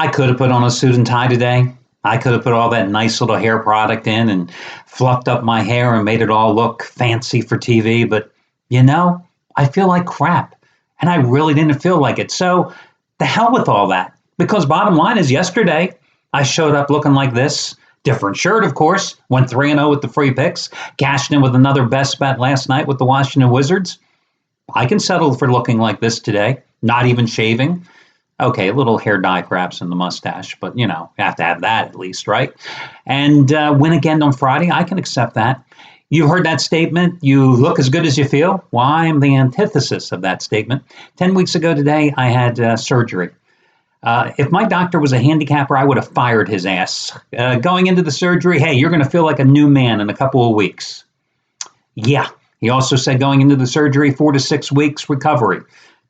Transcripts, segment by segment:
I could have put on a suit and tie today. I could have put all that nice little hair product in and fluffed up my hair and made it all look fancy for TV. But, I feel like crap. And I really didn't feel like it. So the hell with all that. Because bottom line is yesterday, I showed up looking like this. Different shirt, of course. Went 3-0 with the free picks. Cashed in with another best bet last night with the Washington Wizards. I can settle for looking like this today. Not even shaving. Okay, a little hair dye perhaps in the mustache. But, you have to have that at least, right? And win again on Friday. I can accept that. You heard that statement, you look as good as you feel. Well, I am the antithesis of that statement. 10 weeks ago today, I had surgery. If my doctor was a handicapper, I would have fired his ass. Going into the surgery, hey, you're going to feel like a new man in a couple of weeks. Yeah. He also said going into the surgery, 4 to 6 weeks recovery,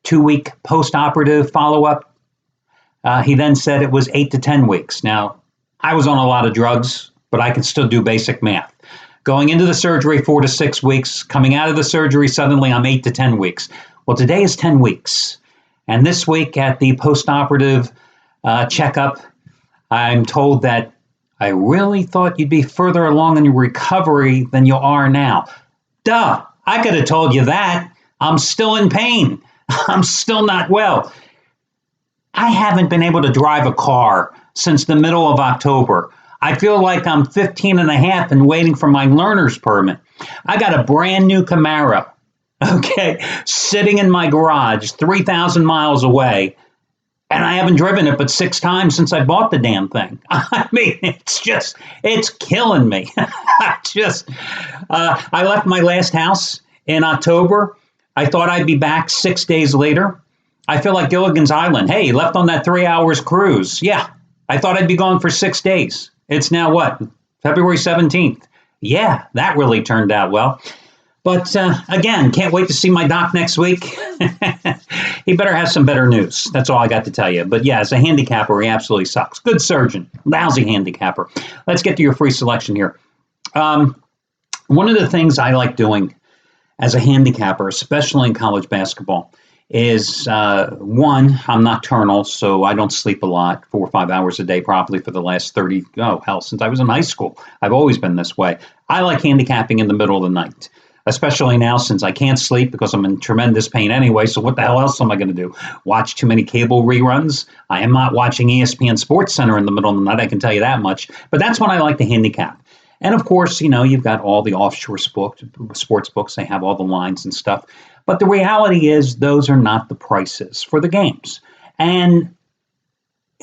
2-week post-operative follow-up. He then said it was 8 to 10 weeks. Now, I was on a lot of drugs, but I can still do basic math. Going into the surgery, 4 to 6 weeks. Coming out of the surgery, suddenly I'm 8 to 10 weeks. Well, today is 10 weeks. And this week at the post-operative checkup, I'm told that I really thought you'd be further along in your recovery than you are now. Duh, I could have told you that. I'm still in pain. I'm still not well. I haven't been able to drive a car since the middle of October. I feel like I'm 15 and a half and waiting for my learner's permit. I got a brand new Camaro, sitting in my garage 3,000 miles away, and I haven't driven it but 6 times since I bought the damn thing. I mean, it's killing me. I left my last house in October. I thought I'd be back 6 days later. I feel like Gilligan's Island. Hey, left on that 3 hours cruise. Yeah, I thought I'd be gone for 6 days. It's now what? February 17th. Yeah, that really turned out well. But again, can't wait to see my doc next week. He better have some better news. That's all I got to tell you. But yeah, as a handicapper, he absolutely sucks. Good surgeon, lousy handicapper. Let's get to your free selection here. One of the things I like doing as a handicapper, especially in college basketball, is one, I'm nocturnal, so I don't sleep a lot, 4 or 5 hours a day, probably for the last since I was in high school. I've always been this way. I like handicapping in the middle of the night, especially now since I can't sleep because I'm in tremendous pain anyway. So what the hell else am I going to do? Watch too many cable reruns? I am not watching ESPN Sports Center in the middle of the night, I can tell you that much. But that's when I like to handicap. And of course, you've got all the offshore sports books. They have all the lines and stuff. But the reality is those are not the prices for the games. And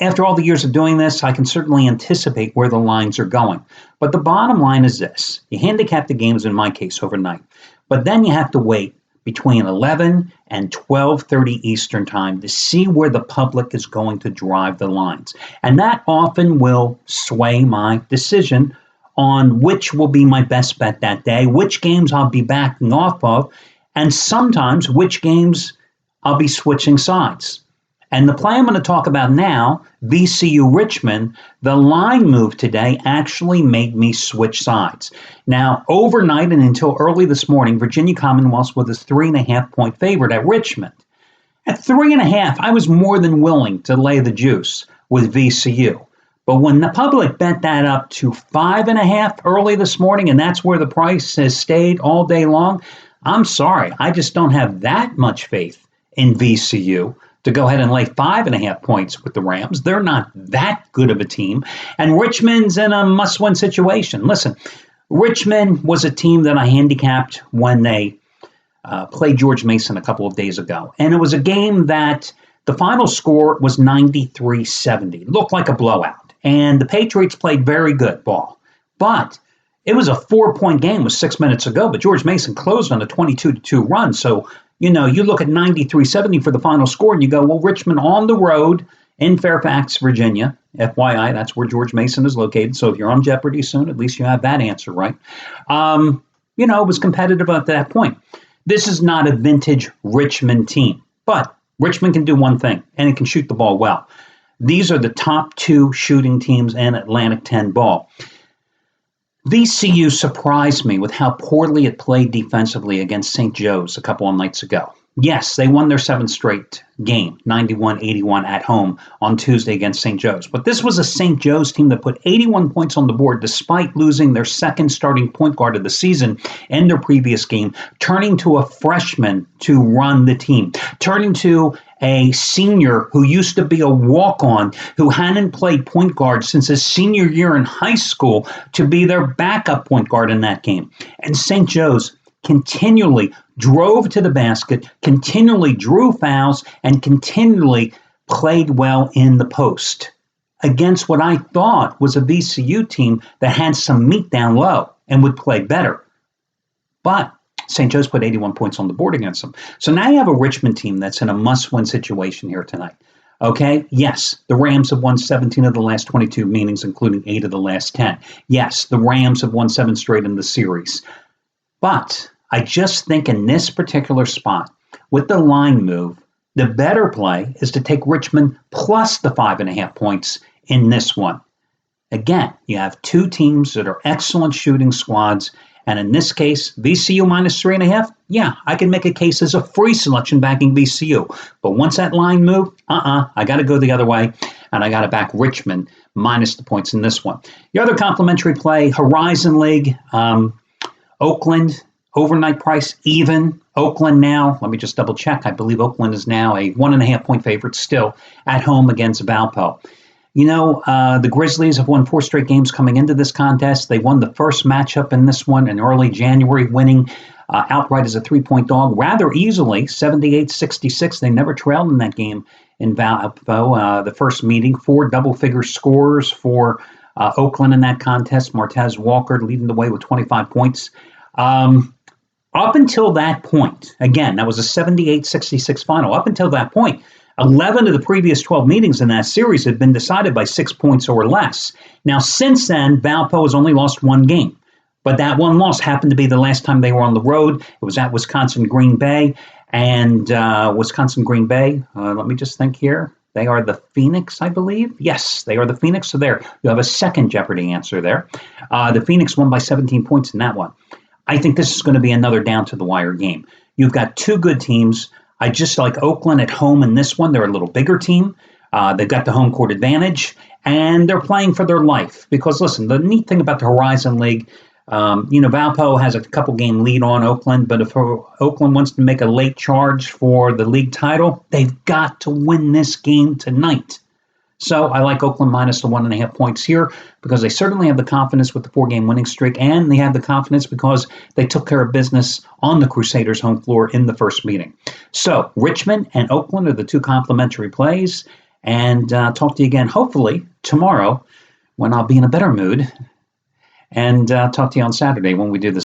after all the years of doing this, I can certainly anticipate where the lines are going. But the bottom line is this. You handicap the games, in my case, overnight. But then you have to wait between 11 and 12:30 Eastern time to see where the public is going to drive the lines. And that often will sway my decision on which will be my best bet that day, which games I'll be backing off of, and sometimes which games I'll be switching sides. And the play I'm going to talk about now, VCU Richmond, the line move today actually made me switch sides. Now, overnight and until early this morning, Virginia Commonwealth was a 3.5-point favorite at Richmond. At 3.5, I was more than willing to lay the juice with VCU. But when the public bet that up to 5.5 early this morning, and that's where the price has stayed all day long, I'm sorry, I just don't have that much faith in VCU to go ahead and lay 5.5 points with the Rams. They're not that good of a team. And Richmond's in a must-win situation. Listen, Richmond was a team that I handicapped when they played George Mason a couple of days ago. And it was a game that the final score was 93-70. Looked like a blowout. And the Patriots played very good ball. But it was a 4-point game with 6 minutes ago, but George Mason closed on a 22-2 run. So, you look at 93-70 for the final score and you go, well, Richmond on the road in Fairfax, Virginia. FYI, that's where George Mason is located. So if you're on Jeopardy soon, at least you have that answer, right? It was competitive at that point. This is not a vintage Richmond team, but Richmond can do one thing, and it can shoot the ball well. These are the top 2 shooting teams in Atlantic 10 ball. VCU surprised me with how poorly it played defensively against St. Joe's a couple of nights ago. Yes, they won their seventh straight game, 91-81 at home on Tuesday against St. Joe's. But this was a St. Joe's team that put 81 points on the board despite losing their second starting point guard of the season in their previous game, turning to a freshman to run the team, turning to a senior who used to be a walk-on, who hadn't played point guard since his senior year in high school, to be their backup point guard in that game. And St. Joe's continually drove to the basket, continually drew fouls, and continually played well in the post against what I thought was a VCU team that had some meat down low and would play better. But St. Joe's put 81 points on the board against them. So now you have a Richmond team that's in a must-win situation here tonight. Okay, yes, the Rams have won 17 of the last 22 meetings, including 8 of the last 10. Yes, the Rams have won 7 straight in the series. But I just think in this particular spot, with the line move, the better play is to take Richmond plus the 5.5 points in this one. Again, you have two teams that are excellent shooting squads. And in this case, VCU minus 3.5, yeah, I can make a case as a free selection backing VCU. But once that line moved, I got to go the other way, and I got to back Richmond minus the points in this one. The other complimentary play, Horizon League, Oakland, overnight price even. Oakland now, let me just double check. I believe Oakland is now a 1.5 point favorite still at home against Valpo. You know, the Grizzlies have won 4 straight games coming into this contest. They won the first matchup in this one in early January, winning outright as a 3-point dog rather easily, 78-66. They never trailed in that game in Valpo. The first meeting, 4 double-figure scores for Oakland in that contest. Martez Walker leading the way with 25 points. Up until that point, again, that was a 78-66 final. Up until that point, 11 of the previous 12 meetings in that series had been decided by 6 points or less. Now, since then, Valpo has only lost 1 game. But that one loss happened to be the last time they were on the road. It was at Wisconsin-Green Bay. And Wisconsin-Green Bay, let me just think here. They are the Phoenix, I believe. Yes, they are the Phoenix. So there, you have a second Jeopardy answer there. The Phoenix won by 17 points in that one. I think this is going to be another down-to-the-wire game. You've got 2 good teams. I just like Oakland at home in this one. They're a little bigger team. They've got the home court advantage, and they're playing for their life. Because, listen, the neat thing about the Horizon League, Valpo has a couple-game lead on Oakland, but if Oakland wants to make a late charge for the league title, they've got to win this game tonight. So I like Oakland minus the 1.5 points here because they certainly have the confidence with the 4-game winning streak, and they have the confidence because they took care of business on the Crusaders' home floor in the first meeting. So Richmond and Oakland are the 2 complimentary plays, and talk to you again hopefully tomorrow when I'll be in a better mood, and talk to you on Saturday when we do this.